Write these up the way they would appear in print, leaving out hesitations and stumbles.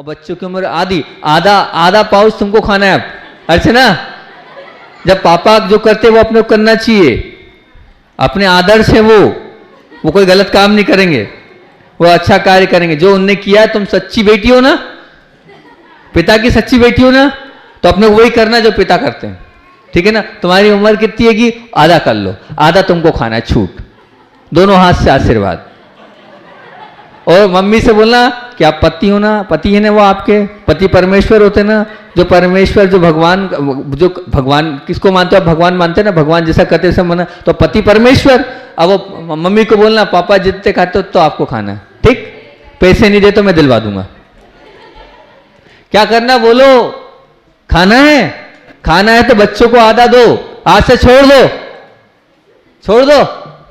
और बच्चों की उम्र आधी, आधा आधा पाउच तुमको खाना है अब। अर्चना, जब पापा जो करते वो अपने को करना चाहिए, अपने आदर्श है वो कोई गलत काम नहीं करेंगे, वो अच्छा कार्य करेंगे जो उनने किया। तुम सच्ची बेटी हो ना, पिता की सच्ची बेटी हो ना, तो अपने वही करना जो पिता करते हैं, ठीक है ना। तुम्हारी उम्र कितनी है कि आधा कर लो, आधा तुमको खाना है, छूट, दोनों हाथ से आशीर्वाद। और मम्मी से बोलना कि आप पति हो ना, पति है ना वो आपके, पति परमेश्वर होते ना, जो परमेश्वर जो भगवान किसको मानते हो आप, भगवान मानते हैं ना, भगवान जैसा करते सब माना, तो पति परमेश्वर। अब वो मम्मी को बोलना पापा जितने खाते हो तो आपको खाना है, ठीक, पैसे नहीं दे तो मैं दिलवा दूंगा। क्या करना बोलो, खाना है तो बच्चों को आधा दो, आज से छोड़ दो,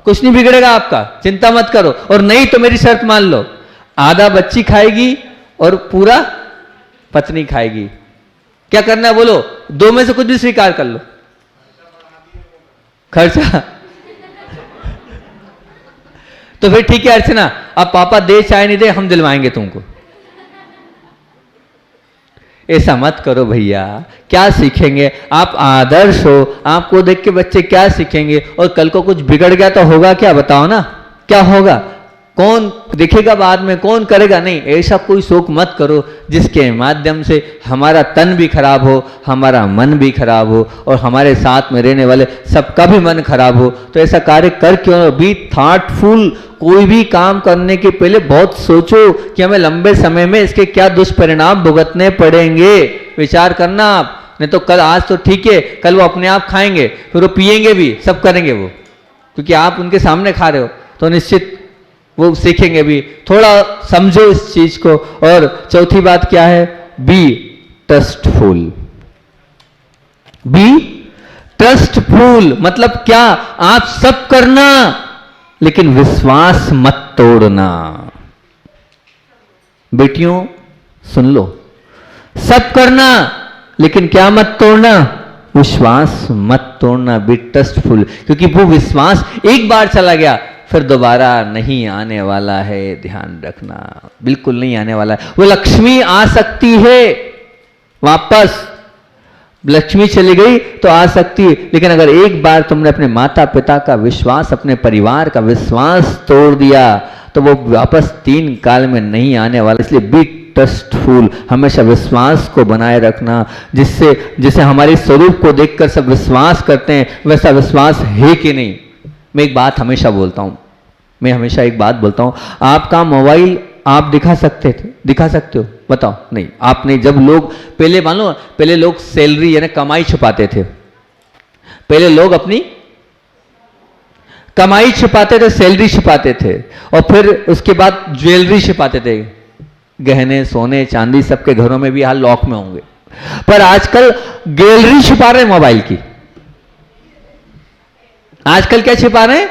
कुछ नहीं बिगड़ेगा आपका, चिंता मत करो। और नहीं तो मेरी शर्त मान लो, आधा बच्ची खाएगी और पूरा पत्नी खाएगी। क्या करना है बोलो, दो में से कुछ भी स्वीकार कर लो, खर्चा। तो फिर ठीक है अर्चना, अब पापा दे चाहे नहीं दे, हम दिलवाएंगे तुमको। ऐसा मत करो भैया, क्या सीखेंगे आप, आदर्श हो, आपको देख के बच्चे क्या सीखेंगे। और कल को कुछ बिगड़ गया तो होगा क्या, बताओ ना, क्या होगा, कौन देखेगा बाद में, कौन करेगा। नहीं, ऐसा कोई शोक मत करो जिसके माध्यम से हमारा तन भी खराब हो, हमारा मन भी खराब हो, और हमारे साथ में रहने वाले सबका भी मन खराब हो। तो ऐसा कार्य कर क्यों, बी थॉटफुल। कोई भी काम करने के पहले बहुत सोचो कि हमें लंबे समय में इसके क्या दुष्परिणाम भुगतने पड़ेंगे, विचार करना आप। नहीं तो कल, आज तो ठीक है, कल वो अपने आप खाएंगे, फिर वो पिएंगे भी, सब करेंगे वो, क्योंकि आप उनके सामने खा रहे हो, तो निश्चित वो सीखेंगे भी। थोड़ा समझो इस चीज को। और चौथी बात क्या है, बी ट्रस्टफुल। बी ट्रस्टफुल मतलब क्या, आप सब करना लेकिन विश्वास मत तोड़ना। बेटियों सुन लो, सब करना लेकिन क्या मत तोड़ना, विश्वास मत तोड़ना। बी ट्रस्टफुल, क्योंकि वो विश्वास एक बार चला गया फिर दोबारा नहीं आने वाला है, ध्यान रखना, बिल्कुल नहीं आने वाला है। वो लक्ष्मी आ सकती है वापस, लक्ष्मी चली गई तो आ सकती है, लेकिन अगर एक बार तुमने अपने माता पिता का विश्वास, अपने परिवार का विश्वास तोड़ दिया तो वो वापस 3 काल में नहीं आने वाला। इसलिए बी ट्रस्टफुल, हमेशा विश्वास को बनाए रखना, जिससे जैसे हमारे स्वरूप को देखकर सब विश्वास करते हैं, वैसा विश्वास है कि नहीं। मैं एक बात हमेशा बोलता हूं, मैं हमेशा एक बात बोलता हूं, आपका मोबाइल आप दिखा सकते हो, बताओ, नहीं आप नहीं। जब लोग पहले, मान लो पहले लोग सैलरी यानी कमाई छुपाते थे, पहले लोग अपनी कमाई छुपाते थे, सैलरी छुपाते थे, और फिर उसके बाद ज्वेलरी छुपाते थे, गहने सोने चांदी सबके घरों में भी हाल लॉक में होंगे। पर आजकल गैलरी छुपा रहे हैं मोबाइल की। आजकल क्या छिपा रहे हैं,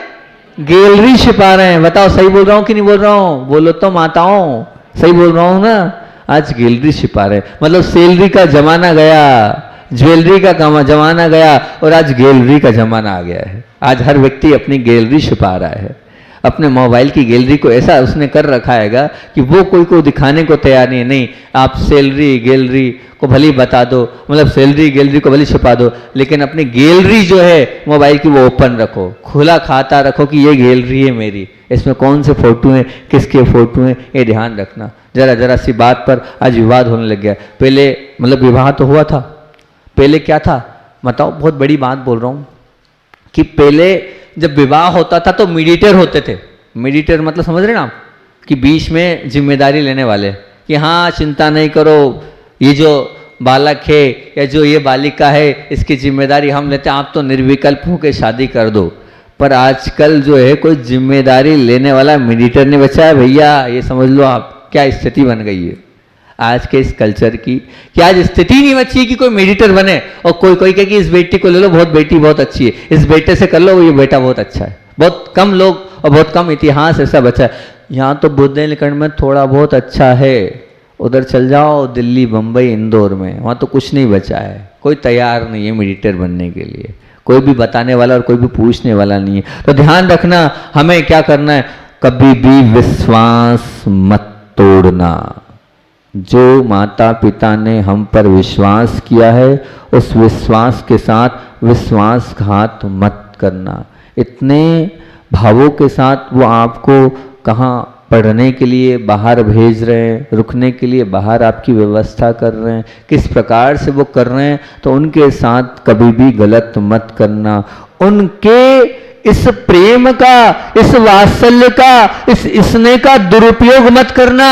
गैलरी छिपा रहे हैं। बताओ सही बोल रहा हूं कि नहीं बोल रहा हूं, बोलो तो माताओं, सही बोल रहा हूं ना। आज गैलरी छिपा रहे हैं, मतलब सैलरी का जमाना गया, ज्वेलरी का जमाना गया, और आज गैलरी का जमाना आ गया है। आज हर व्यक्ति अपनी गैलरी छिपा रहा है, अपने मोबाइल की गैलरी को ऐसा उसने कर रखा है कि वो कोई को दिखाने को तैयार नहीं। नहीं, आप सैलरी गैलरी को भली बता दो, मतलब सैलरी गैलरी को भली छुपा दो, लेकिन अपनी गैलरी जो है मोबाइल की वो ओपन रखो, खुला खाता रखो कि ये गैलरी है मेरी, इसमें कौन से फोटो हैं, किसके फोटो हैं, ये ध्यान रखना। जरा सी बात पर आज विवाद होने लग गया। पहले मतलब विवाह तो हुआ था, पहले क्या था बताओ, बहुत बड़ी बात बोल रहा हूँ कि पहले जब विवाह होता था तो मीडिएटर होते थे। मीडिएटर मतलब समझ रहे ना आप, कि बीच में जिम्मेदारी लेने वाले, कि हाँ चिंता नहीं करो, ये जो बालक है या जो ये बालिका है इसकी जिम्मेदारी हम लेते हैं, आप तो निर्विकल्प होकर शादी कर दो। पर आजकल जो है कोई जिम्मेदारी लेने वाला मीडिएटर नहीं बचा है भैया, ये समझ लो आप क्या स्थिति बन गई है आज के इस कल्चर की, कि आज स्थिति नहीं बची कि कोई मीडिएटर बने और कोई कहे कि इस बेटी को ले लो, बेटी बहुत अच्छी है, इस बेटे से कर लो, ये बेटा बहुत अच्छा है। बहुत कम लोग और बहुत कम इतिहास ऐसा बचा है। यहाँ तो बुंदेलखंड में थोड़ा बहुत अच्छा है, उधर चल जाओ दिल्ली बम्बई इंदौर में, वहाँ तो कुछ नहीं बचा है, कोई तैयार नहीं है मीडिएटर बनने के लिए, कोई भी बताने वाला और कोई भी पूछने वाला नहीं है। तो ध्यान रखना, हमें क्या करना है, कभी भी विश्वास मत तोड़ना, जो माता पिता ने हम पर विश्वास किया है उस विश्वास के साथ विश्वासघात मत करना। इतने भावों के साथ वो आपको कहाँ पढ़ने के लिए बाहर भेज रहे हैं, रुकने के लिए बाहर आपकी व्यवस्था कर रहे हैं, किस प्रकार से वो कर रहे हैं, तो उनके साथ कभी भी गलत मत करना। उनके इस प्रेम का, इस वात्सल्य का, इस स्नेह का दुरुपयोग मत करना।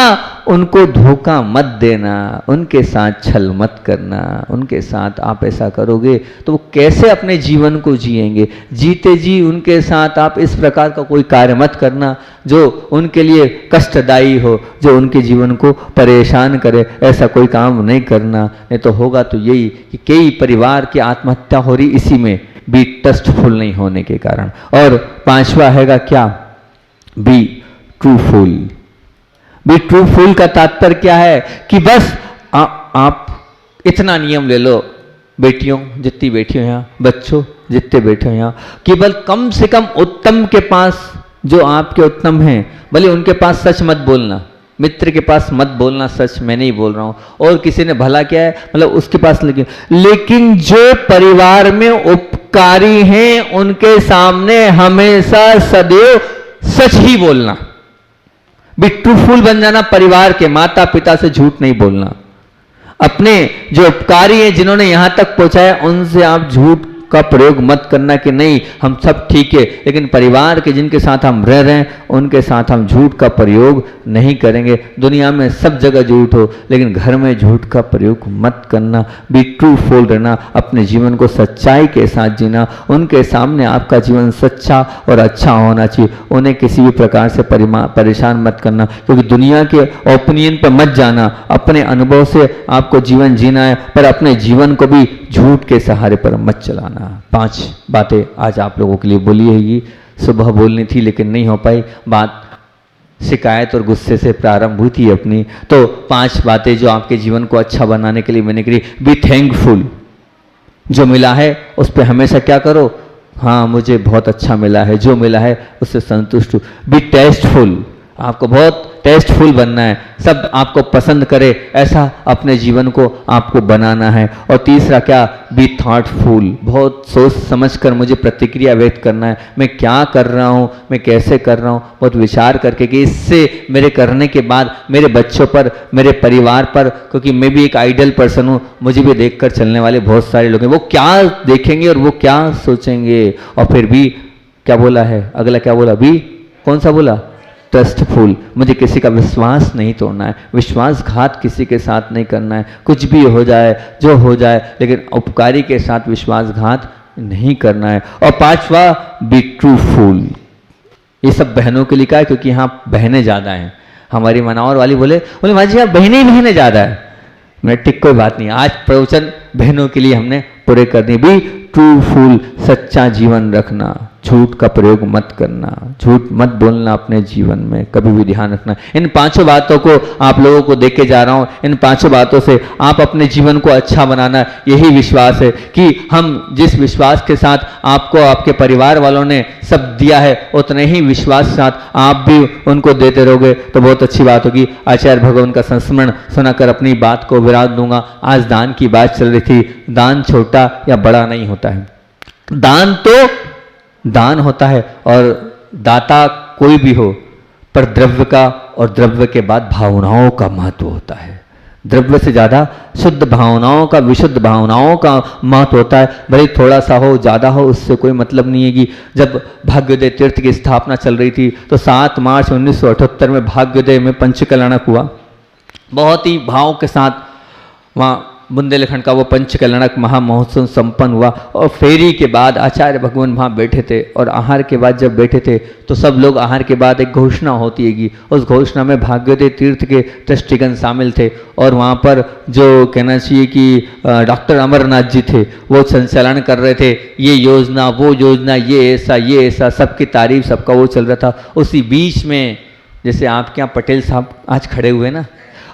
उनको धोखा मत देना, उनके साथ छल मत करना। उनके साथ आप ऐसा करोगे तो वो कैसे अपने जीवन को जिएंगे। जीते जी उनके साथ आप इस प्रकार का कोई कार्य मत करना जो उनके लिए कष्टदायी हो, जो उनके जीवन को परेशान करे। ऐसा कोई काम नहीं करना, नहीं तो होगा तो यही कि कई परिवार की आत्महत्या हो रही इसी में, बी ट्रस्टफुल नहीं होने के कारण। और पांचवा हैगा क्या, बी ट्रूफुल। बी ट्रूफुल का तात्पर्य क्या है कि बस आप इतना नियम ले लो, बेटियों जितनी बैठी हो यहाँ, बच्चों जितने बैठे हो यहाँ, केवल कम से कम उत्तम के पास, जो आपके उत्तम हैं, भले उनके पास सच मत बोलना, मित्र के पास मत बोलना सच, मैं नहीं बोल रहा हूं, और किसी ने भला किया है मतलब उसके पास, लेकिन जो परिवार में उपकारी हैं उनके सामने हमेशा सदैव सच ही बोलना। बी ट्रूफुल बन जाना, परिवार के माता पिता से झूठ नहीं बोलना। अपने जो उपकारी हैं, जिन्होंने यहां तक पहुंचाया, उनसे आप झूठ का प्रयोग मत करना कि नहीं हम सब ठीक है, लेकिन परिवार के जिनके साथ हम रह रहे हैं उनके साथ हम झूठ का प्रयोग नहीं करेंगे। दुनिया में सब जगह झूठ हो, लेकिन घर में झूठ का प्रयोग मत करना। बी ट्रूफुल रहना, अपने जीवन को सच्चाई के साथ जीना। उनके सामने आपका जीवन सच्चा और अच्छा होना चाहिए। उन्हें किसी भी प्रकार से परेशान मत करना, क्योंकि दुनिया के ओपिनियन पर मत जाना। अपने अनुभव से आपको जीवन जीना है, पर अपने जीवन को भी झूठ के सहारे पर मत चलाना। 5 बातें आज आप लोगों के लिए बोली है। ये सुबह बोलनी थी लेकिन नहीं हो पाई, बात शिकायत और गुस्से से प्रारंभ हुई थी अपनी। तो 5 बातें जो आपके जीवन को अच्छा बनाने के लिए मैंने करी। बी थैंकफुल, जो मिला है उस पर हमेशा क्या करो, हाँ मुझे बहुत अच्छा मिला है, जो मिला है उससे संतुष्ट हो। बी टेस्टफुल, आपको बहुत टेस्टफुल बनना है, सब आपको पसंद करे ऐसा अपने जीवन को आपको बनाना है। और तीसरा क्या, बी थॉटफुल, बहुत सोच समझ कर मुझे प्रतिक्रिया व्यक्त करना है। मैं क्या कर रहा हूँ, मैं कैसे कर रहा हूँ, बहुत विचार करके कि इससे मेरे करने के बाद मेरे बच्चों पर, मेरे परिवार पर, क्योंकि मैं भी एक आइडियल पर्सन हूँ, मुझे भी देखकर चलने वाले बहुत सारे लोग हैं, वो क्या देखेंगे और वो क्या सोचेंगे। और फिर भी क्या बोला है, अगला क्या बोला, बी कौन सा बोला, ट्रस्टफुल, मुझे किसी का विश्वास नहीं तोड़ना है, विश्वासघात किसी के साथ नहीं करना है। कुछ भी हो जाए जो हो जाए, लेकिन उपकारी के साथ विश्वासघात नहीं करना है। और 5वां, बी ट्रूफुल। ये सब बहनों के लिए का है, क्योंकि यहाँ बहनें ज़्यादा हैं। हमारी मनावर वाली बोले माँ जी यहाँ बहनें ज़्यादा है। मैं ठीक, कोई बात नहीं, आज प्रवचन बहनों के लिए हमने पूरे कर दिए। बी ट्रूफुल, सच्चा जीवन रखना, झूठ का प्रयोग मत करना, झूठ मत बोलना अपने जीवन में, कभी भी ध्यान रखना। इन 5 बातों को आप लोगों को देख के जा रहा हूं, इन 5 बातों से आप अपने जीवन को अच्छा बनाना। यही विश्वास है कि हम जिस विश्वास के साथ आपको आपके परिवार वालों ने सब दिया है, उतने ही विश्वास के साथ आप भी उनको देते रहोगे तो बहुत अच्छी बात होगी। आचार्य भगवान का संस्मरण सुनाकर अपनी बात को विराम दूंगा। आज दान की बात चल रही थी। दान छोटा या बड़ा नहीं होता है, दान तो दान होता है और दाता कोई भी हो, पर द्रव्य का और द्रव्य के बाद भावनाओं का महत्व होता है। द्रव्य से ज्यादा शुद्ध भावनाओं का, विशुद्ध भावनाओं का महत्व होता है। भले थोड़ा सा हो ज्यादा हो, उससे कोई मतलब नहीं है। कि जब भाग्योदय तीर्थ की स्थापना चल रही थी तो 7 मार्च 1978 में भाग्योदय में पंचकल्याणक हुआ। बहुत ही भाव के साथ वहाँ बुंदेलखंड का वो पंचकल्याणक महामहोत्सव संपन्न हुआ। और फेरी के बाद आचार्य भगवान वहाँ बैठे थे, और आहार के बाद जब बैठे थे तो सब लोग आहार के बाद एक घोषणा होती है कि उस घोषणा में भाग्योदय तीर्थ के ट्रस्टीगण शामिल थे। और वहाँ पर जो कहना चाहिए कि डॉक्टर अमरनाथ जी थे, वो संचालन कर रहे थे, ये योजना वो योजना, ये ऐसा, सबकी तारीफ, सबका वो चल रहा था। उसी बीच में जैसे आपके यहाँ पटेल साहब आज खड़े हुए ना,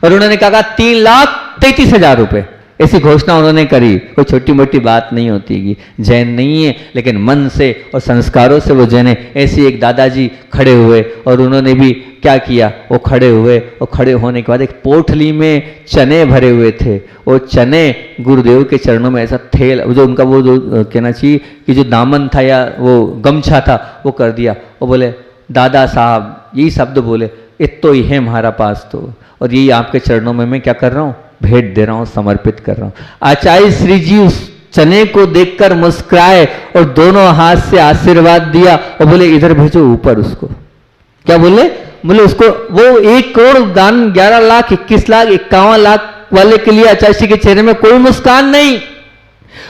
और उन्होंने कहा 3,33,000 रुपये ऐसी घोषणा उन्होंने करी। कोई छोटी मोटी बात नहीं होती कि जैन नहीं है, लेकिन मन से और संस्कारों से वो जैन है। ऐसे एक दादाजी खड़े हुए और उन्होंने भी क्या किया, वो खड़े हुए और खड़े होने के बाद एक पोटली में चने भरे हुए थे। वो चने गुरुदेव के चरणों में ऐसा थेल, जो उनका वो जो कहना चाहिए कि जो दामन था या वो गमछा था वो कर दिया। वो बोले दादा साहब यही शब्द बोले, इतो ही है हमारा पास तो, और यही आपके चरणों में मैं क्या कर रहा हूँ, भेंट दे रहा हूं, समर्पित कर रहा हूं। आचार्य श्री जी उस चने को देखकर मुस्कुराए और दोनों हाथ से आशीर्वाद दिया और बोले इधर भेजो ऊपर उसको। क्या बोले? बोले उसको वो 1 करोड़ दान 11,21,51,00,000 वाले के लिए आचार्य श्री के चेहरे में कोई मुस्कान नहीं,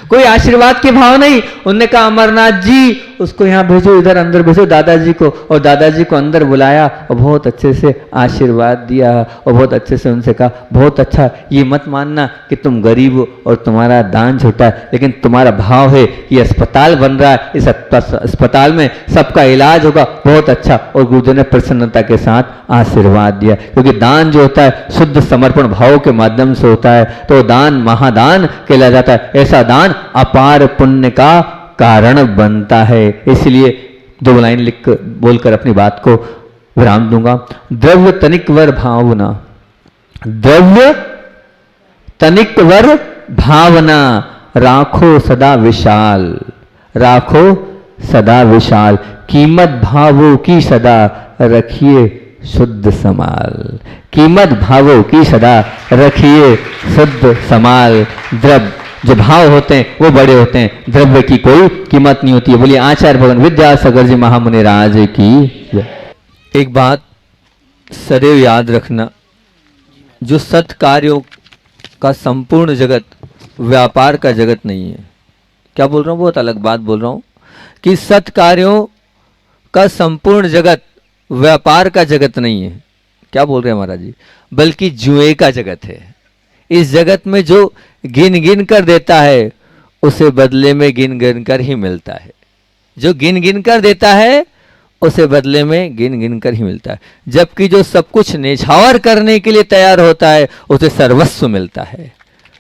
कोई आशीर्वाद के भाव नहीं। उन्होंने कहा अमरनाथ जी उसको यहाँ भेजो, इधर अंदर भेजो दादाजी को, और दादाजी को अंदर बुलाया और बहुत अच्छे से आशीर्वाद दिया और बहुत अच्छे से उनसे कहा बहुत अच्छा, ये मत मानना कि तुम गरीब हो और तुम्हारा दान छोटा है, लेकिन तुम्हारा भाव है कि अस्पताल बन रहा है, इस अस्पताल में सबका इलाज होगा, बहुत अच्छा। और गुरुदेव ने प्रसन्नता के साथ आशीर्वाद दिया, क्योंकि दान जो होता है शुद्ध समर्पण भाव के माध्यम से होता है, तो दान महादान कहला जाता है। ऐसा दान अपार पुण्य का कारण बनता है। इसलिए 2 लाइन लिख बोलकर अपनी बात को विराम दूंगा। द्रव्य तनिक वर भावना, द्रव्य तनिक वर भावना, राखो सदा विशाल, राखो सदा विशाल, कीमत भावों की सदा रखिए शुद्ध समाल, कीमत भावों की सदा रखिए शुद्ध समाल। द्रव्य जो भाव होते हैं वो बड़े होते हैं, द्रव्य की कोई कीमत नहीं होती है। बोलिए आचार्य भगवान विद्यासागर जी महामुनि राज की। एक बात सदैव याद रखना, जो सत् कार्यों का संपूर्ण जगत व्यापार का जगत नहीं है। क्या बोल रहा हूँ, बहुत अलग बात बोल रहा हूँ कि सत् कार्यों का संपूर्ण जगत व्यापार का जगत नहीं है। क्या बोल रहे हैं महाराज जी, बल्कि जुए का जगत है। इस जगत में जो गिन गिन कर देता है उसे बदले में गिन गिन कर ही मिलता है। जो गिन गिन कर देता है उसे बदले में गिन गिन कर ही मिलता है। जबकि जो सब कुछ नेछावर करने के लिए तैयार होता है उसे सर्वस्व मिलता है।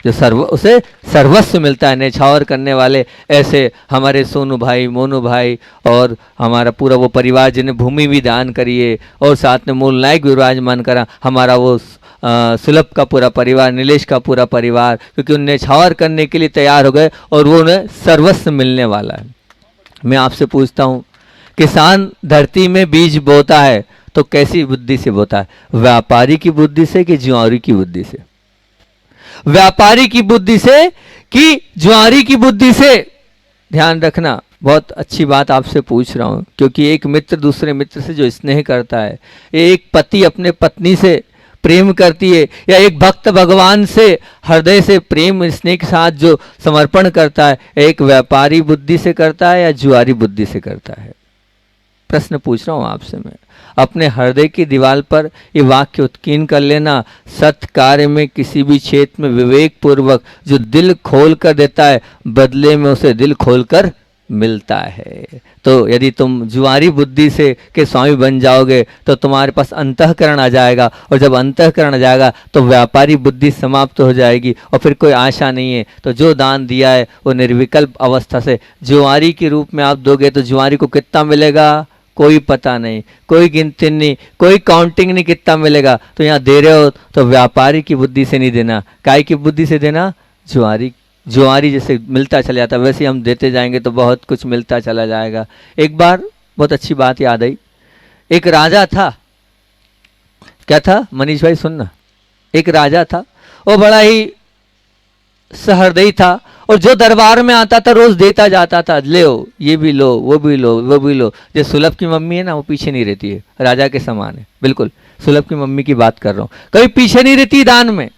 उसे सर्वस्व मिलता है। नेछावर करने वाले ऐसे हमारे सोनू भाई, मोनू भाई और हमारा पूरा वो परिवार जिन्हें भूमि भी दान करी है और साथ में मूल नायक विराजमान करा, हमारा वो सुलभ का पूरा परिवार, नीलेश का पूरा परिवार, क्योंकि उन्हें नेछावर करने के लिए तैयार हो गए और वो उन्हें सर्वस्व मिलने वाला है। मैं आपसे पूछता हूँ, किसान धरती में बीज बोता है तो कैसी बुद्धि से बोता है? व्यापारी की बुद्धि से कि जुआरी की बुद्धि से? व्यापारी की बुद्धि से कि जुआरी की बुद्धि से? ध्यान रखना, बहुत अच्छी बात आपसे पूछ रहा हूं, क्योंकि एक मित्र दूसरे मित्र से जो स्नेह करता है, एक पति अपने पत्नी से प्रेम करती है, या एक भक्त भगवान से हृदय से प्रेम स्नेह के साथ जो समर्पण करता है, एक व्यापारी बुद्धि से करता है या जुआरी बुद्धि से करता है? प्रश्न पूछ रहा हूं आपसे मैं। अपने हृदय की दीवार पर ये वाक्य उत्कीर्ण कर लेना, सत् कार्य में किसी भी क्षेत्र में विवेक पूर्वक जो दिल खोल कर देता है, बदले में उसे दिल खोलकर मिलता है। तो यदि तुम जुआरी बुद्धि से के स्वामी बन जाओगे तो तुम्हारे पास अंतःकरण आ जाएगा, और जब अंतःकरण आ जाएगा तो व्यापारी बुद्धि समाप्त हो जाएगी और फिर कोई आशा नहीं है। तो जो दान दिया है वो निर्विकल्प अवस्था से जुआरी के रूप में आप दोगे तो जुआरी को कितना मिलेगा कोई पता नहीं, कोई गिनती नहीं, कोई काउंटिंग नहीं कितना मिलेगा। तो यहाँ दे रहे हो तो व्यापारी की बुद्धि से नहीं देना, काय की बुद्धि से देना? जुआरी जैसे मिलता चला जाता, वैसे हम देते जाएंगे तो बहुत कुछ मिलता चला जाएगा। एक बार बहुत अच्छी बात याद आई, एक राजा था। क्या था मनीष भाई, सुनना। एक राजा था, वो बड़ा ही सहृदयी था और जो दरबार में आता था रोज देता जाता था, ले ये भी लो, वो भी लो, वो भी लो। जो सुलभ की मम्मी है ना, वो पीछे नहीं रहती है, राजा के समान है बिल्कुल। सुलभ की मम्मी की बात कर रहा हूँ, कभी पीछे नहीं रहती दान में।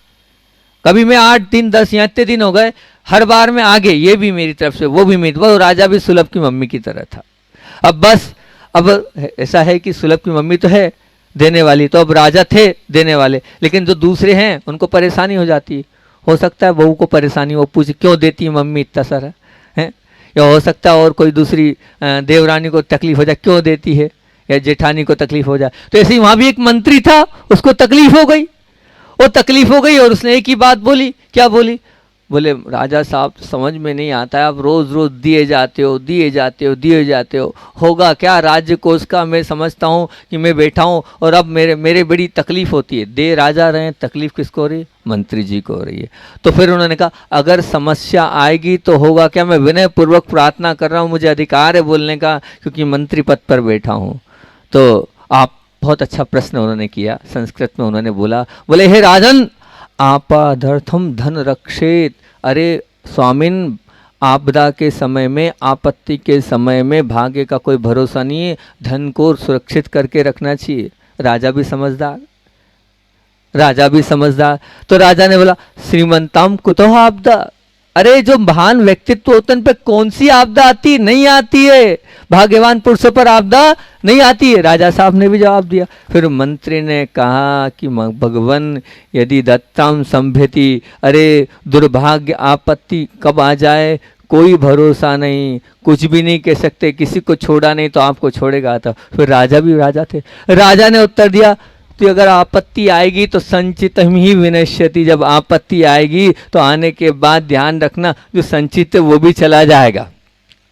कभी मैं 8 दिन 10 यहाँ इतने दिन हो गए, हर बार में आगे, ये भी मेरी तरफ से, वो भी मेरी, वो राजा भी सुलभ की मम्मी की तरह था। अब बस अब ऐसा है कि सुलभ की मम्मी तो है देने वाली, तो अब राजा थे देने वाले, लेकिन जो दूसरे हैं उनको परेशानी हो जाती है। हो सकता है बहू को परेशानी हो, पूछे क्यों देती है मम्मी इतना सारा है, या हो सकता है और कोई दूसरी देवरानी को तकलीफ हो जाए क्यों देती है, या जेठानी को तकलीफ हो जाए। तो ऐसे ही वहाँ भी एक मंत्री था, उसको तकलीफ हो गई, वो तकलीफ हो गई और उसने एक ही बात बोली। क्या बोली? बोले राजा साहब समझ में नहीं आता है, आप रोज़ रोज़ दिए जाते हो दिए जाते हो दिए जाते हो, होगा क्या राज्य कोष का। मैं समझता हूँ कि मैं बैठा हूँ और अब मेरे बड़ी तकलीफ़ होती है। दे राजा रहे हैं, तकलीफ़ किसको हो रही है? मंत्री जी को हो रही है। तो फिर उन्होंने कहा अगर समस्या आएगी तो होगा क्या, मैं विनय पूर्वक प्रार्थना कर रहा हूँ, मुझे अधिकार है बोलने का क्योंकि मंत्री पद पर बैठा हूँ। तो आप बहुत अच्छा प्रश्न उन्होंने किया, संस्कृत में उन्होंने बोला, बोले हे राजन आपादर्थम धन रक्षेत। अरे स्वामिन, आपदा के समय में, आपत्ति के समय में भाग्य का कोई भरोसा नहीं है, धन को सुरक्षित करके रखना चाहिए। राजा भी समझदार, राजा भी समझदार। तो राजा ने बोला श्रीमंताम कुतो आपदा। अरे जो महान व्यक्तित्व होते हैं उन पे कौन सी आपदा आती? नहीं आती है। भाग्यवान पुरुषों पर आपदा नहीं आती है। राजा साहब ने भी जवाब दिया। फिर मंत्री ने कहा कि भगवान यदि दत्ताम संभ्यति, अरे दुर्भाग्य आपत्ति कब आ जाए कोई भरोसा नहीं, कुछ भी नहीं कह सकते, किसी को छोड़ा नहीं तो आपको छोड़ेगा। तो फिर राजा भी राजा थे, राजा ने उत्तर दिया तो अगर आपत्ति आएगी तो संचित ही विनश्यति। जब आपत्ति आएगी तो आने के बाद ध्यान रखना जो संचित है वो भी चला जाएगा,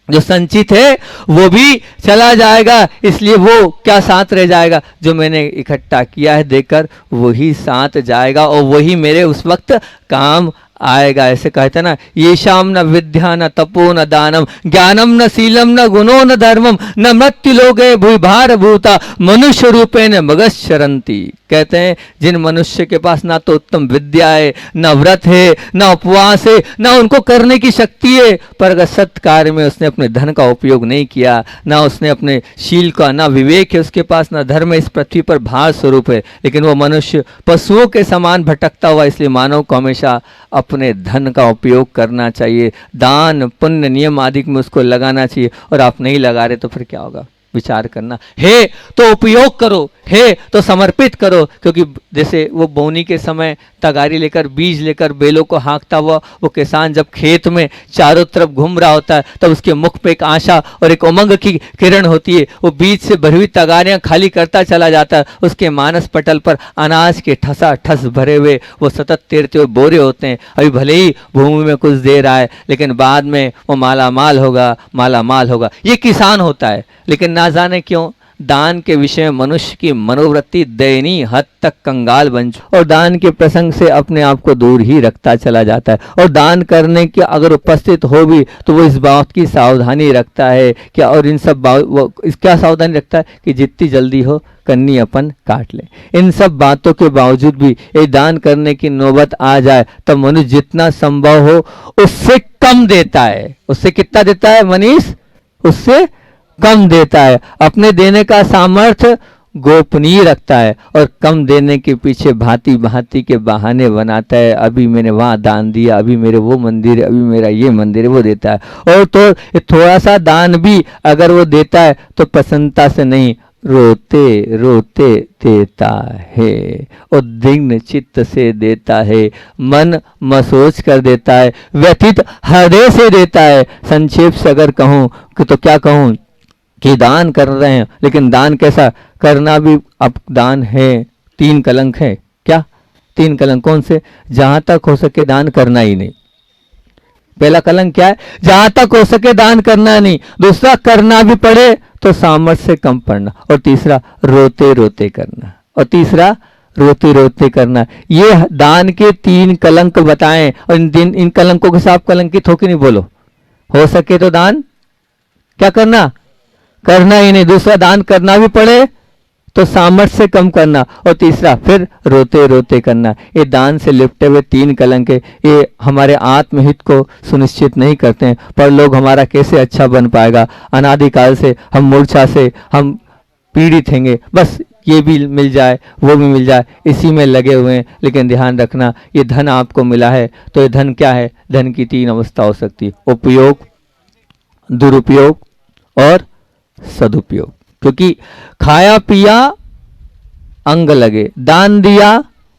जो संचित है वो भी चला जाएगा। इसलिए वो क्या साथ रह जाएगा? जो मैंने इकट्ठा किया है देकर वही साथ जाएगा और वही मेरे उस वक्त काम आएगा। ऐसे कहते ना, ये शाम न विद्या न तपो न दानम, ज्ञानम न शीलम न गुणो न धर्मम, न मृत्यु लोगे भूभार भार भूता, मनुष्य रूपे न मगस शरंती। कहते हैं जिन मनुष्य के पास ना तो उत्तम विद्या है, न व्रत है, न उपवास है, न उनको करने की शक्ति है, पर अगर सत्य कार्य में उसने अपने धन का उपयोग नहीं किया, ना उसने अपने शील का, ना विवेक है उसके पास, ना धर्म इस पृथ्वी पर भार स्वरूप है, लेकिन वो मनुष्य पशुओं के समान भटकता हुआ। इसलिए मानव को हमेशा अपने धन का उपयोग करना चाहिए, दान पुण्य नियम आदि में उसको लगाना चाहिए। और आप नहीं लगा रहे तो फिर क्या होगा? विचार करना है तो उपयोग करो, है तो समर्पित करो। क्योंकि जैसे वो बोनी के समय तगारी लेकर, बीज लेकर बेलों को हाँकता हुआ वो किसान जब खेत में चारों तरफ घूम रहा होता है तब उसके मुख पे एक आशा और एक उमंग की किरण होती है। वो बीज से भरी हुई तगारियां खाली करता चला जाता है, उसके मानस पटल पर अनाज के ठसा ठस भरे हुए वो सतत तैरते हुए बोरे होते हैं। अभी भले ही भूमि में कुछ दे रहा है लेकिन बाद में वो माला माल होगा, माला माल होगा। ये किसान होता है। लेकिन ना जाने क्यों दान के विषय में मनुष्य की मनोवृत्ति दयनीय हद तक कंगाल बन चुकी और दान के प्रसंग से अपने आप को दूर ही रखता चला जाता है। और दान करने की अगर उपस्थित हो भी तो वो इस बात की सावधानी रखता है क्या, और इन सब क्या सावधानी रखता है कि जितनी जल्दी हो कन्नी अपन काट ले। इन सब बातों के बावजूद भी ये दान करने की नौबत आ जाए तब मनुष्य जितना संभव हो उससे कम देता है। उससे कितना देता है मनीष? उससे कम देता है। अपने देने का सामर्थ्य गोपनीय रखता है और कम देने के पीछे भांति भांति के बहाने बनाता है। अभी मैंने वहां दान दिया, अभी मेरे वो मंदिर है, अभी मेरा ये मंदिर है, वो देता है। और तो थोड़ा सा दान भी अगर वो देता है तो प्रसन्नता से नहीं, रोते रोते देता है, उद्विग्न चित्त से देता है, मन मसोच कर देता है, व्यथित हृदय से देता है। संक्षेप से अगर कहूं तो क्या कहूं कि दान कर रहे हैं, लेकिन दान कैसा करना भी अब दान है। 3 कलंक है। क्या 3 कलंक? कौन से? जहां तक हो सके दान करना ही नहीं। पहला कलंक क्या है? जहां तक हो सके दान करना नहीं। दूसरा, करना भी पड़े तो सामर्थ्य से कम पड़ना। और तीसरा, रोते रोते करना। और तीसरा, रोते रोते करना। ये दान के 3 कलंक बताएं और इन कलंकों के साथ कलंकित हो कि नहीं? बोलो। हो सके तो दान क्या करना? करना ही नहीं। दूसरा, दान करना भी पड़े तो सामर्थ्य से कम करना। और तीसरा, फिर रोते रोते करना। ये दान से लिपटे हुए 3 कलंक है। ये हमारे आत्महित को सुनिश्चित नहीं करते हैं, पर लोग हमारा कैसे अच्छा बन पाएगा। अनादिकाल से हम मूर्छा से हम पीड़ित हैंगे, बस ये भी मिल जाए वो भी मिल जाए, इसी में लगे हुए हैं। लेकिन ध्यान रखना, ये धन आपको मिला है तो ये धन क्या है? धन की 3 अवस्था हो सकती है, उपयोग, दुरुपयोग और सदुपयोग। क्योंकि खाया पिया अंग लगे, दान दिया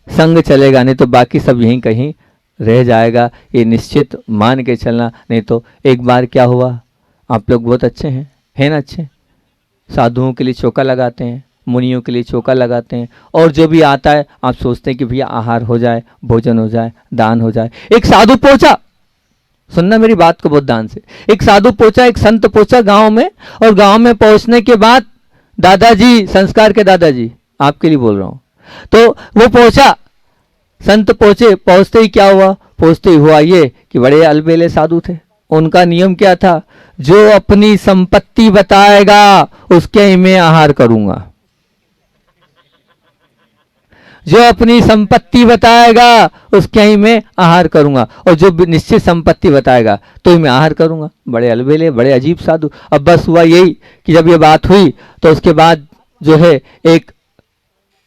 संग चलेगा, नहीं तो बाकी सब यहीं कहीं रह जाएगा। ये निश्चित मान के चलना। नहीं तो एक बार क्या हुआ, आप लोग बहुत अच्छे हैं, है ना? अच्छे साधुओं के लिए चौका लगाते हैं, मुनियों के लिए चौका लगाते हैं, और जो भी आता है आप सोचते हैं कि भैया आहार हो जाए, भोजन हो जाए, दान हो जाए। एक साधु पहुंचा, सुनना मेरी बात को बहुत ध्यान से। एक साधु पहुंचा, एक संत पहुंचा गांव में, और गांव में पहुंचने के बाद दादाजी, संस्कार के दादाजी, आपके लिए बोल रहा हूं, तो वो पहुंचा, संत पहुंचे, पहुंचते ही क्या हुआ, पहुंचते ही हुआ ये कि बड़े अलबेले साधु थे। उनका नियम क्या था, जो अपनी संपत्ति बताएगा उसके ही मैं आहार करूंगा, जो अपनी संपत्ति बताएगा उसके ही मैं आहार करूंगा, और जो निश्चित संपत्ति बताएगा तो ही मैं आहार करूंगा। बड़े अलबेले, बड़े अजीब साधु। अब बस हुआ यही कि जब ये बात हुई तो उसके बाद जो है एक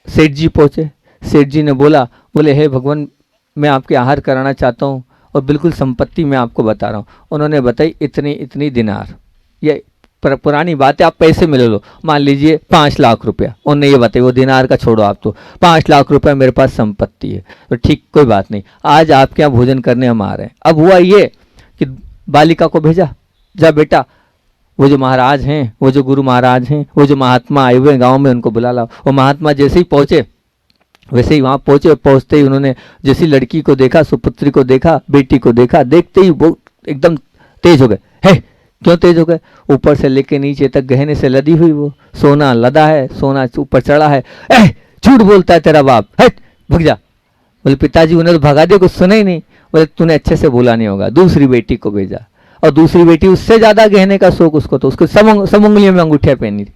सेठ जी पहुंचे। सेठ जी ने बोले हे भगवान, मैं आपके आहार कराना चाहता हूँ और बिल्कुल संपत्ति मैं आपको बता रहा हूँ। उन्होंने बताई इतनी इतनी दिनार, ये पुरानी बात है, आप पैसे मिले लो, मान लीजिए 5 लाख रुपया। उन्होंने ये बताई, वो दिनार का छोड़ो आप, तो 5 लाख रुपया मेरे पास संपत्ति है। तो ठीक, कोई बात नहीं, आज आपके यहाँ भोजन करने हम आ रहे हैं। अब हुआ ये कि बालिका को भेजा, जा बेटा वो जो महाराज हैं, वो जो गुरु महाराज हैं, वो जो महात्मा आए हुए हैं गाँव में, उनको बुला लाओ। वो महात्मा जैसे ही पहुँचे वैसे ही वहाँ पहुँचे, पहुँचते ही उन्होंने जैसी लड़की को देखा, सुपुत्री को देखा, बेटी को देखा, देखते ही वो एकदम तेज हो गए। है क्यों तेज हो गए, ऊपर से लेके नीचे तक गहने से लदी हुई, वो सोना लदा है, सोना ऊपर चढ़ा है। झूठ बोलता है तेरा बाप, हट भग जा। बोले पिताजी उन्हें तो भगा दिया, कुछ सुना ही नहीं। बोले तूने अच्छे से बोला नहीं होगा। दूसरी बेटी को भेजा, और दूसरी बेटी उससे ज्यादा गहने का शौक उसको, तो उसको सब उंगलियों में अंगूठियां पहनी थी,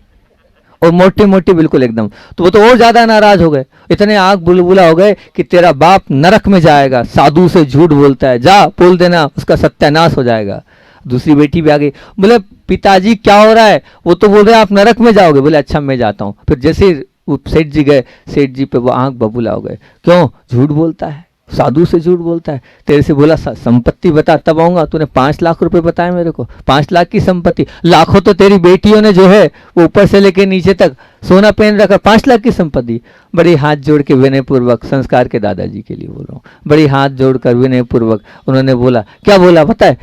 और मोटी मोटी बिल्कुल एकदम। तो वो तो और ज्यादा नाराज हो गए, इतने आग बुलबुला हो गए कि तेरा बाप नरक में जाएगा, साधु से झूठ बोलता है, जा बोल देना, उसका सत्यानाश हो जाएगा। दूसरी बेटी भी आ गई, बोले पिताजी क्या हो रहा है, वो तो बोल रहे आप नरक में जाओगे। बोले अच्छा मैं जाता हूँ। फिर जैसे वो सेठ जी गए, सेठ जी पे वो आंख बबूला हो गए, क्यों झूठ बोलता है, साधु से झूठ बोलता है, तेरे से बोला संपत्ति बता तब आऊंगा, तूने 5 लाख रुपए बताए मेरे को, 5 लाख की संपत्ति, लाखों तो तेरी बेटियों ने जो है वो ऊपर से लेके नीचे तक सोना पहन रखा, 5 लाख की संपत्ति। बड़ी हाथ जोड़ के विनय पूर्वक, संस्कार के दादाजी के लिए बोल रहा हूँ, बड़ी हाथ जोड़कर विनय पूर्वक उन्होंने बोला, क्या बोला पता है,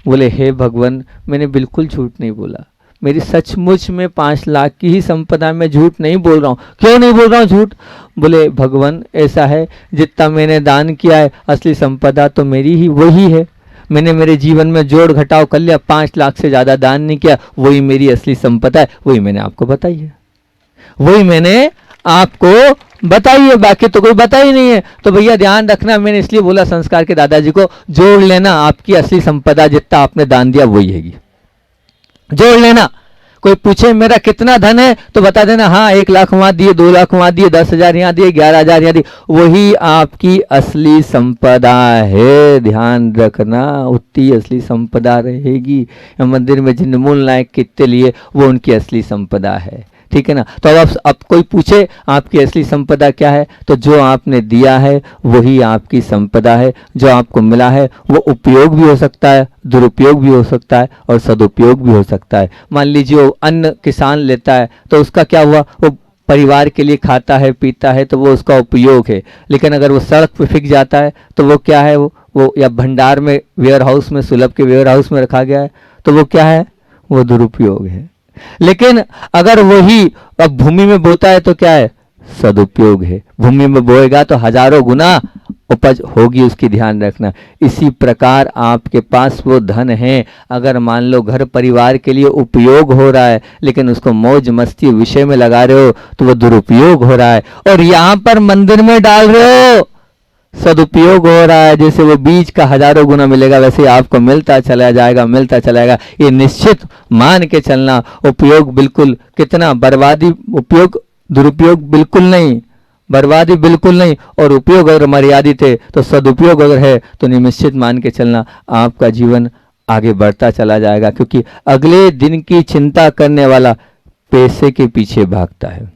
बोले हे भगवान, मैंने बिल्कुल झूठ नहीं बोला, मेरी सचमुच में 5 लाख की ही संपदा में झूठ नहीं बोल रहा हूँ। क्यों नहीं बोल रहा हूँ झूठ, बोले भगवान ऐसा है, जितना मैंने दान किया है असली संपदा तो मेरी ही वही है, मैंने मेरे जीवन में जोड़ घटाव कर लिया, 5 लाख से ज्यादा दान नहीं किया, वही मेरी असली संपदा है, वही मैंने आपको बताई है, वही मैंने आपको बताई है, बाकी तो कोई बता ही नहीं है। तो भैया ध्यान रखना, मैंने इसलिए बोला संस्कार के दादाजी को, जोड़ लेना, आपकी असली संपदा जितना आपने दान दिया वही हैगी, जोड़ लेना। कोई पूछे मेरा कितना धन है तो बता देना, हाँ 1 लाख वहां दिए, 2 लाख वहां दिए, 10,000 यहाँ दिए, 11,000 यहाँ दिए, वही आपकी असली संपदा है। ध्यान रखना, उतनी असली संपदा रहेगी। मंदिर में जिन मूल नायक कितने लिए वो उनकी असली संपदा है, ठीक है ना। तो अब कोई पूछे आपकी असली संपदा क्या है, तो जो आपने दिया है वही आपकी संपदा है। जो आपको मिला है वो उपयोग भी हो सकता है, दुरुपयोग भी हो सकता है, और सदुपयोग भी हो सकता है। मान लीजिए वो अन्न किसान लेता है तो उसका क्या हुआ, वो परिवार के लिए खाता है पीता है तो वो उसका उपयोग है। लेकिन अगर वो सड़क पे फिक जाता है तो वो क्या है, वो या भंडार में, वेयर हाउस में, सुलभ के वेयर हाउस में रखा गया है तो वो क्या है, वो दुरुपयोग है। लेकिन अगर वही अब भूमि में बोता है तो क्या है, सदुपयोग है। भूमि में बोएगा तो हजारों गुना उपज होगी उसकी, ध्यान रखना। इसी प्रकार आपके पास वो धन है, अगर मान लो घर परिवार के लिए उपयोग हो रहा है लेकिन उसको मौज मस्ती विषय में लगा रहे हो तो वो दुरुपयोग हो रहा है। और यहाँ पर मंदिर में डाल रहे हो, सदुपयोग हो रहा है। जैसे वो बीज का हजारों गुना मिलेगा वैसे आपको मिलता चला जाएगा, मिलता चलाएगा। ये निश्चित मान के चलना। उपयोग बिल्कुल कितना, बर्बादी, उपयोग दुरुपयोग बिल्कुल नहीं, बर्बादी बिल्कुल नहीं। और उपयोग अगर मर्यादित है तो सदुपयोग अगर है तो निश्चित मान के चलना आपका जीवन आगे बढ़ता चला जाएगा। क्योंकि अगले दिन की चिंता करने वाला पैसे के पीछे भागता है।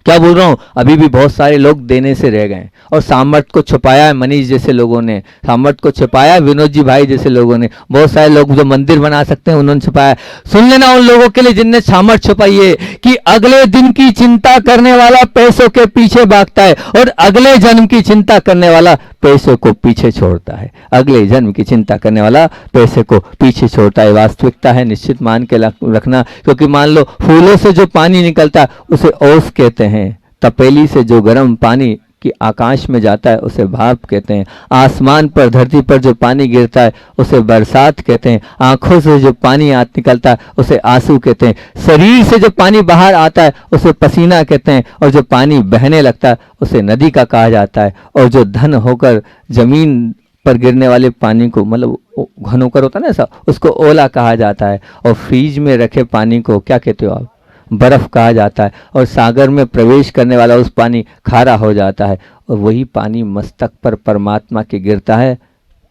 क्या बोल रहा हूं, अभी भी बहुत सारे लोग देने से रह गए और सामर्थ्य को छुपाया है। मनीष जैसे लोगों ने सामर्थ्य को छुपाया, विनोद जी भाई जैसे लोगों ने, बहुत सारे लोग जो मंदिर बना सकते हैं उन्होंने छुपाया। सुन लेना उन लोगों के लिए जिनने सामर्थ्य छुपाई है कि अगले दिन की चिंता करने वाला पैसों के पीछे भागता है और अगले जन्म की चिंता करने वाला पैसों को पीछे छोड़ता है। अगले जन्म की चिंता करने वाला पैसे को पीछे छोड़ता है। वास्तविकता है, निश्चित मान के रखना। क्योंकि मान लो फूलों से जो पानी निकलता है उसे ओस कहते हैं, तपेली से जो गर्म पानी कि आकाश में जाता है उसे भाप कहते हैं, आसमान पर धरती पर जो पानी गिरता है उसे बरसात कहते हैं, आंखों से जो पानी निकलता है उसे आंसू कहते हैं, शरीर से जो पानी बाहर आता है उसे पसीना कहते हैं, और जो पानी बहने लगता है उसे नदी का कहा जाता है, और जो धन होकर जमीन पर गिरने वाले पानी को, मतलब घन होकर होता है ना ऐसा, उसको ओला कहा जाता है, और फ्रीज में रखे पानी को क्या कहते हो आप, बर्फ कहा जाता है, और सागर में प्रवेश करने वाला उस पानी खारा हो जाता है, और वही पानी मस्तक पर परमात्मा के गिरता है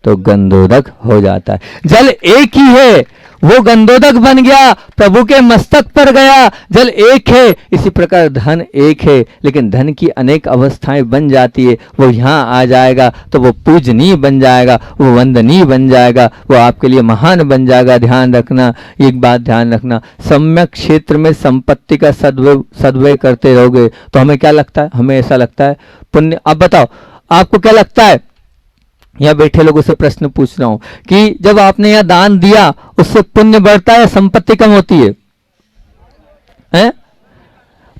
तो गंधोदक हो जाता है। जल एक ही है, वो गंधोदक बन गया, प्रभु के मस्तक पर गया, जल एक है। इसी प्रकार धन एक है, लेकिन धन की अनेक अवस्थाएं बन जाती है। वो यहाँ आ जाएगा तो वो पूजनीय बन जाएगा, वो वंदनीय बन जाएगा, वो आपके लिए महान बन जाएगा। ध्यान रखना, एक बात ध्यान रखना, सम्यक क्षेत्र में संपत्ति का सद्व्यय करते रहोगे तो हमें क्या लगता है, हमें ऐसा लगता है पुण्य। अब बताओ आपको क्या लगता है, यहाँ बैठे लोगों से प्रश्न पूछ रहा हूं कि जब आपने यहाँ दान दिया उससे पुण्य बढ़ता है या संपत्ति कम होती है? हैं?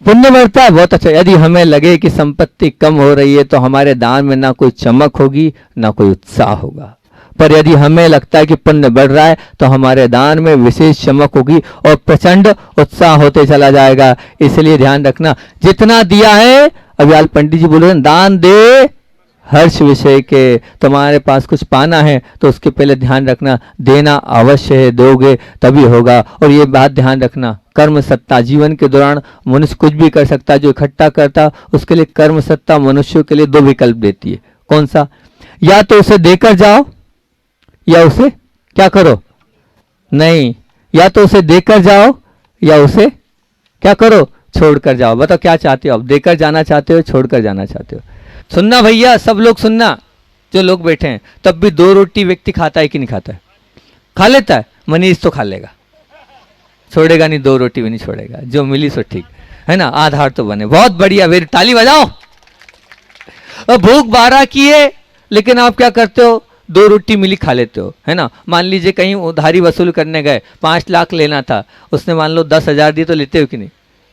पुण्य बढ़ता है, बहुत अच्छा। यदि हमें लगे कि संपत्ति कम हो रही है तो हमारे दान में ना कोई चमक होगी ना कोई उत्साह होगा, पर यदि हमें लगता है कि पुण्य बढ़ रहा है तो हमारे दान में विशेष चमक होगी और प्रचंड उत्साह होते चला जाएगा। इसलिए ध्यान रखना, जितना दिया है, अभी आज पंडित जी बोल रहे हैं दान दे हर्ष विषय के, तुम्हारे पास कुछ पाना है तो उसके पहले ध्यान रखना देना अवश्य है, दोगे तभी होगा। और ये बात ध्यान रखना, कर्म सत्ता जीवन के दौरान मनुष्य कुछ भी कर सकता है, जो इकट्ठा करता उसके लिए कर्म सत्ता मनुष्यों के लिए दो विकल्प देती है। कौन सा? या तो उसे देकर जाओ या उसे क्या करो, नहीं, या तो उसे देकर जाओ या उसे क्या करो, छोड़कर जाओ। बताओ क्या चाहते हो आप, देकर जाना चाहते हो, छोड़कर जाना चाहते हो? सुनना भैया, सब लोग सुनना, जो लोग बैठे हैं, तब भी 2 रोटी व्यक्ति खाता है कि नहीं खाता है? खा लेता है। मनीष तो खा लेगा, छोड़ेगा नहीं, 2 रोटी भी नहीं छोड़ेगा, जो मिली सो ठीक है ना, आधार तो बने। बहुत बढ़िया, वेरी, ताली बजाओ। भूख 12 की है लेकिन आप क्या करते हो, 2 रोटी मिली खा लेते हो, है ना। मान लीजिए कहीं उधारी वसूल करने गए, 5 लाख लेना था, उसने मान लो 10,000 दिए, तो लेते हो कि नहीं?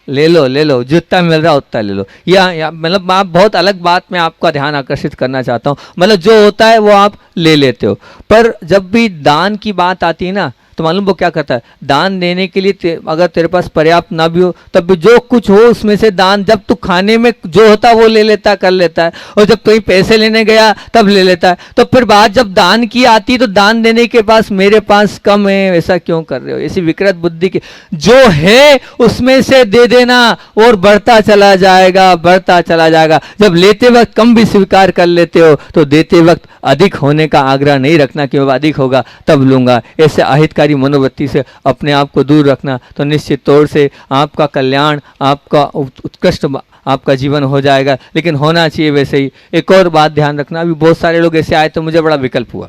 ले लो, जितना मिल रहा उतना ले लो। या मतलब आप, बहुत अलग बात में आपका ध्यान आकर्षित करना चाहता हूँ, मतलब जो होता है वो आप ले लेते हो। पर जब भी दान की बात आती है ना, तो मालूम वो क्या करता है, दान देने के लिए अगर तेरे पास पर्याप्त ना भी हो तब भी जो कुछ हो उसमें से दान, जब तू खाने में जो होता है वो ले लेता, कर लेता है, और जब कहीं पैसे लेने गया तब ले लेता है। तो फिर बात जब दान की आती है तो दान देने के पास मेरे पास कम है, ऐसा क्यों कर रहे हो? ऐसी विकृत बुद्धि की, जो है उसमें से दे देना और बढ़ता चला जाएगा, बढ़ता चला जाएगा। जब लेते वक्त कम भी स्वीकार कर लेते हो तो देते वक्त अधिक होने का आग्रह नहीं रखना कि अधिक होगा तब लूंगा। ऐसे अहितकारी मनोवृत्ति से अपने आप को दूर रखना, तो निश्चित तौर से आपका कल्याण, आपका उत्कृष्ट आपका जीवन हो जाएगा। लेकिन होना चाहिए वैसे ही। एक और बात ध्यान रखना, अभी बहुत सारे लोग ऐसे आए तो मुझे बड़ा विकल्प हुआ,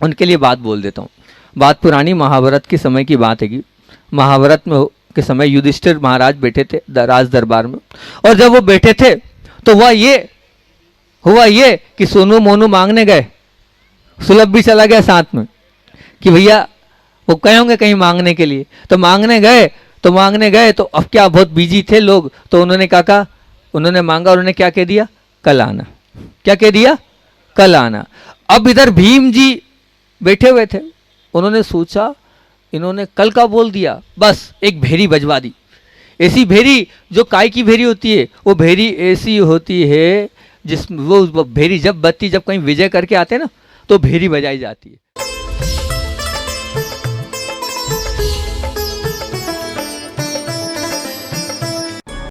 उनके लिए बात बोल देता हूँ। बात पुरानी महाभारत के समय की बात है कि महाभारत में के समय युधिष्ठिर महाराज बैठे थे राज दरबार में, और जब वो बैठे थे तो हुआ ये कि सोनू मोनू मांगने गए, सुलभ भी चला गया साथ में कि भैया वो कहे होंगे कहीं मांगने के लिए, तो मांगने गए तो अब क्या, बहुत बिजी थे लोग, तो उन्होंने कहा, उन्होंने मांगा, उन्होंने क्या कह दिया, कल आना। क्या कह दिया? कल आना। अब इधर भीम जी बैठे हुए थे, उन्होंने सोचा इन्होंने कल का बोल दिया, बस एक भेरी बजवा दी। ऐसी भेरी जो काय की भेरी होती है, वो भेरी ऐसी होती है जिस वो भेरी जब बत्ती, जब कहीं विजय करके आते ना तो भेरी बजाई जाती है।